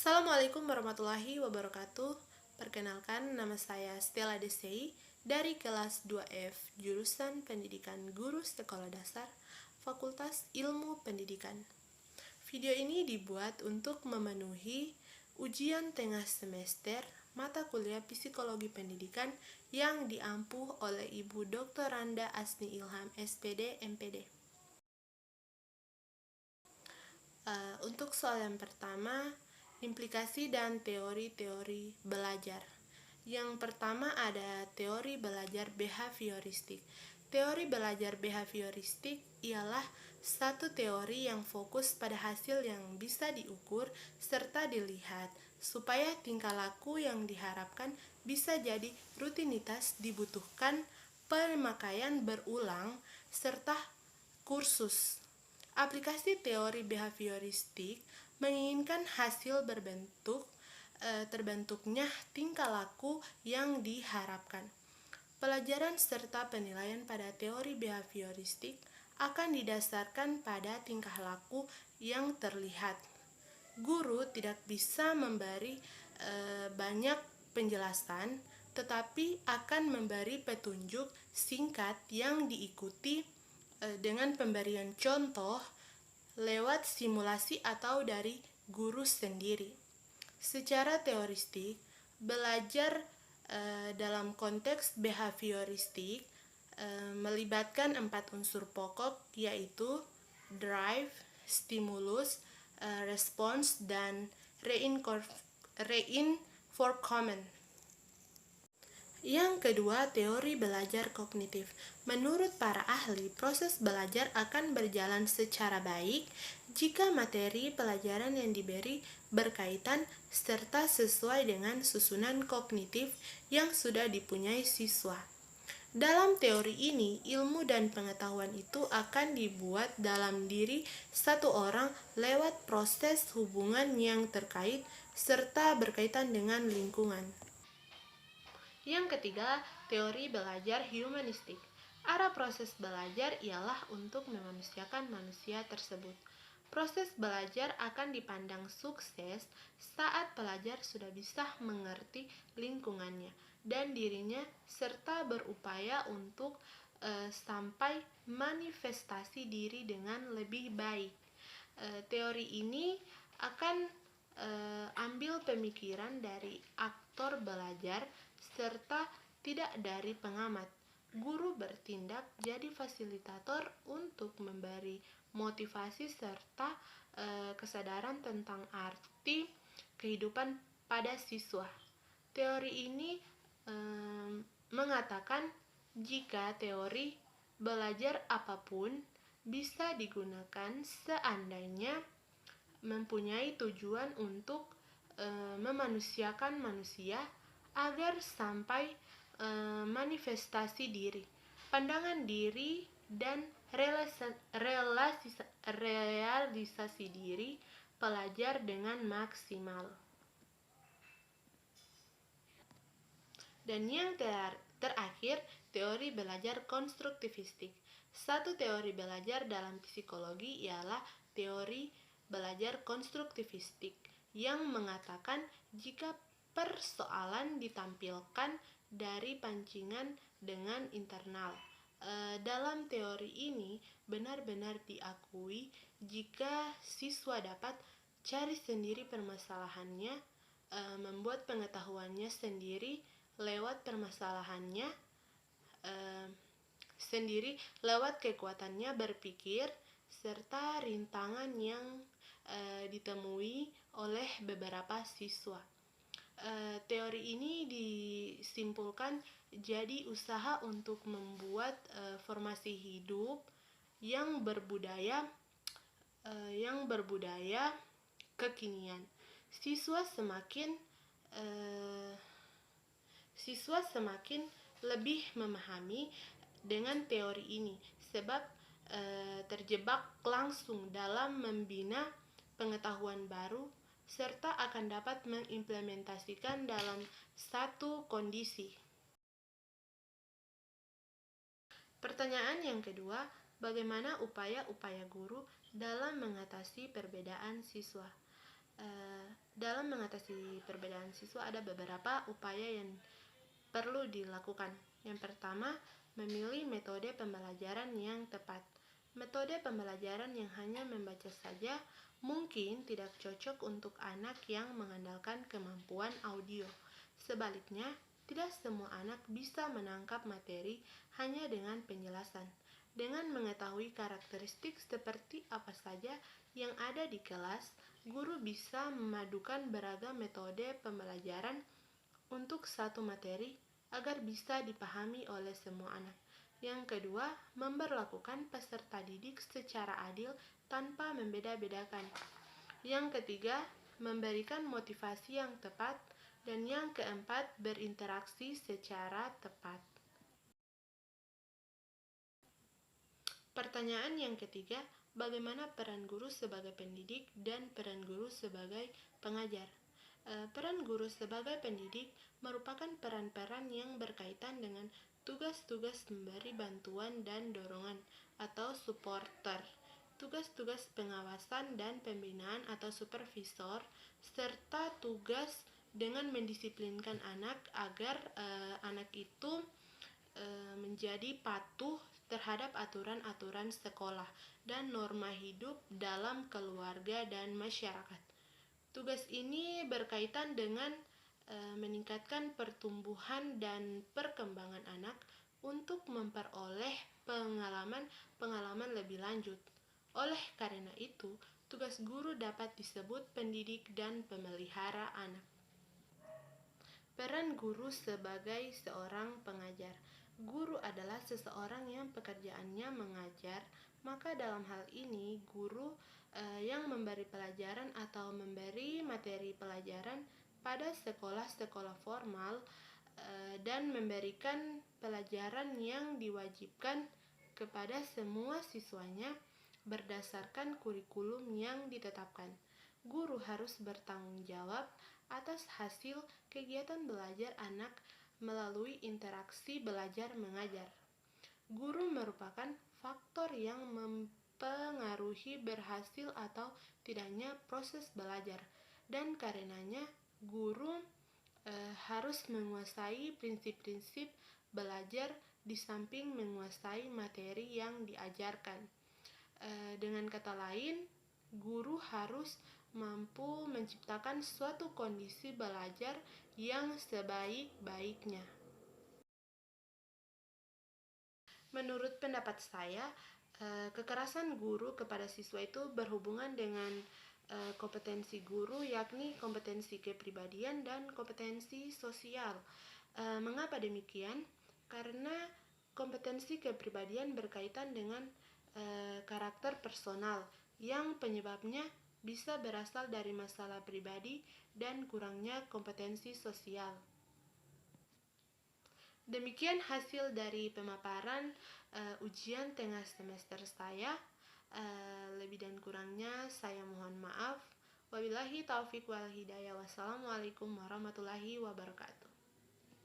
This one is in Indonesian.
Assalamualaikum warahmatullahi wabarakatuh. Perkenalkan, nama saya Stella Desei dari kelas 2F, jurusan Pendidikan Guru Sekolah Dasar, Fakultas Ilmu Pendidikan. Video ini dibuat untuk memenuhi ujian tengah semester mata kuliah Psikologi Pendidikan yang diampuh oleh Ibu Dr. Randa Asni Ilham, SPD, MPD. Untuk soal yang pertama, implikasi dan teori-teori belajar. Yang pertama ada teori belajar behavioristik. Teori belajar behavioristik ialah satu teori yang fokus pada hasil yang bisa diukur serta dilihat, supaya tingkah laku yang diharapkan bisa jadi rutinitas dibutuhkan pemakaian berulang serta kursus. Aplikasi teori behavioristik menginginkan hasil terbentuknya tingkah laku yang diharapkan. Pelajaran serta penilaian pada teori behavioristik akan didasarkan pada tingkah laku yang terlihat. Guru tidak bisa memberi banyak penjelasan, tetapi akan memberi petunjuk singkat yang diikuti dengan pemberian contoh lewat simulasi atau dari guru sendiri. Secara teoristik, belajar dalam konteks behavioristik melibatkan 4 unsur pokok, yaitu drive, stimulus, response, dan reinforcement. Yang kedua, teori belajar kognitif. Menurut para ahli, proses belajar akan berjalan secara baik jika materi pelajaran yang diberi berkaitan serta sesuai dengan susunan kognitif yang sudah dipunyai siswa. Dalam teori ini, ilmu dan pengetahuan itu akan dibuat dalam diri satu orang lewat proses hubungan yang terkait serta berkaitan dengan lingkungan. Yang ketiga, teori belajar humanistik. Arah proses belajar ialah untuk memanusiakan manusia tersebut. Proses belajar akan dipandang sukses saat pelajar sudah bisa mengerti lingkungannya dan dirinya serta berupaya untuk sampai manifestasi diri dengan lebih baik. Teori ini akan ambil pemikiran dari aktor belajar serta tidak dari pengamat. Guru bertindak jadi fasilitator untuk memberi motivasi serta kesadaran tentang arti kehidupan pada siswa. Teori ini mengatakan jika teori belajar apapun bisa digunakan seandainya mempunyai tujuan untuk memanusiakan manusia agar sampai manifestasi diri, pandangan diri, dan realisasi diri pelajar dengan maksimal. Dan yang terakhir, teori belajar konstruktivistik. Satu teori belajar dalam psikologi ialah teori belajar konstruktivistik yang mengatakan jika persoalan ditampilkan dari pancingan dengan internal. Dalam teori ini benar-benar diakui jika siswa dapat cari sendiri permasalahannya, membuat pengetahuannya sendiri lewat permasalahannya sendiri lewat kekuatannya berpikir serta rintangan yang ditemui oleh beberapa siswa. Teori ini disimpulkan jadi usaha untuk membuat formasi hidup yang berbudaya kekinian. Siswa semakin lebih memahami dengan teori ini sebab terjebak langsung dalam membina pengetahuan baru serta akan dapat mengimplementasikan dalam satu kondisi. Pertanyaan yang kedua, bagaimana upaya-upaya guru dalam mengatasi perbedaan siswa? Dalam mengatasi perbedaan siswa ada beberapa upaya yang perlu dilakukan. Yang pertama, memilih metode pembelajaran yang tepat. Metode pembelajaran yang hanya membaca saja mungkin tidak cocok untuk anak yang mengandalkan kemampuan audio. Sebaliknya, tidak semua anak bisa menangkap materi hanya dengan penjelasan. Dengan mengetahui karakteristik seperti apa saja yang ada di kelas, guru bisa memadukan beragam metode pembelajaran untuk satu materi agar bisa dipahami oleh semua anak. Yang kedua, memperlakukan peserta didik secara adil tanpa membeda-bedakan. Yang ketiga, memberikan motivasi yang tepat. Dan yang keempat, berinteraksi secara tepat. Pertanyaan yang ketiga, bagaimana peran guru sebagai pendidik dan peran guru sebagai pengajar? Peran guru sebagai pendidik merupakan peran-peran yang berkaitan dengan tugas-tugas memberi bantuan dan dorongan atau supporter, tugas-tugas pengawasan dan pembinaan atau supervisor, serta tugas dengan mendisiplinkan anak agar anak itu menjadi patuh terhadap aturan-aturan sekolah dan norma hidup dalam keluarga dan masyarakat. Tugas ini berkaitan dengan meningkatkan pertumbuhan dan perkembangan anak untuk memperoleh pengalaman lebih lanjut. Oleh karena itu, tugas guru dapat disebut pendidik dan pemelihara anak. Peran guru sebagai seorang pengajar. Guru adalah seseorang yang pekerjaannya mengajar, maka dalam hal ini guru yang memberi pelajaran atau memberi materi pelajaran pada sekolah-sekolah formal dan memberikan pelajaran yang diwajibkan kepada semua siswanya berdasarkan kurikulum yang ditetapkan. Guru harus bertanggung jawab atas hasil kegiatan belajar anak melalui interaksi belajar mengajar. Guru merupakan faktor yang mempengaruhi berhasil atau tidaknya proses belajar, dan karenanya guru harus menguasai prinsip-prinsip belajar di samping menguasai materi yang diajarkan. Dengan kata lain, guru harus mampu menciptakan suatu kondisi belajar yang sebaik-baiknya. Menurut pendapat saya, kekerasan guru kepada siswa itu berhubungan dengan kompetensi guru, yakni kompetensi kepribadian dan kompetensi sosial. Mengapa demikian? Karena kompetensi kepribadian berkaitan dengan karakter personal yang penyebabnya bisa berasal dari masalah pribadi dan kurangnya kompetensi sosial. Demikian hasil dari pemaparan ujian tengah semester saya. Lebih dan kurangnya saya mohon maaf. Wabillahi taufiq wal hidayah. Wassalamualaikum warahmatullahi wabarakatuh.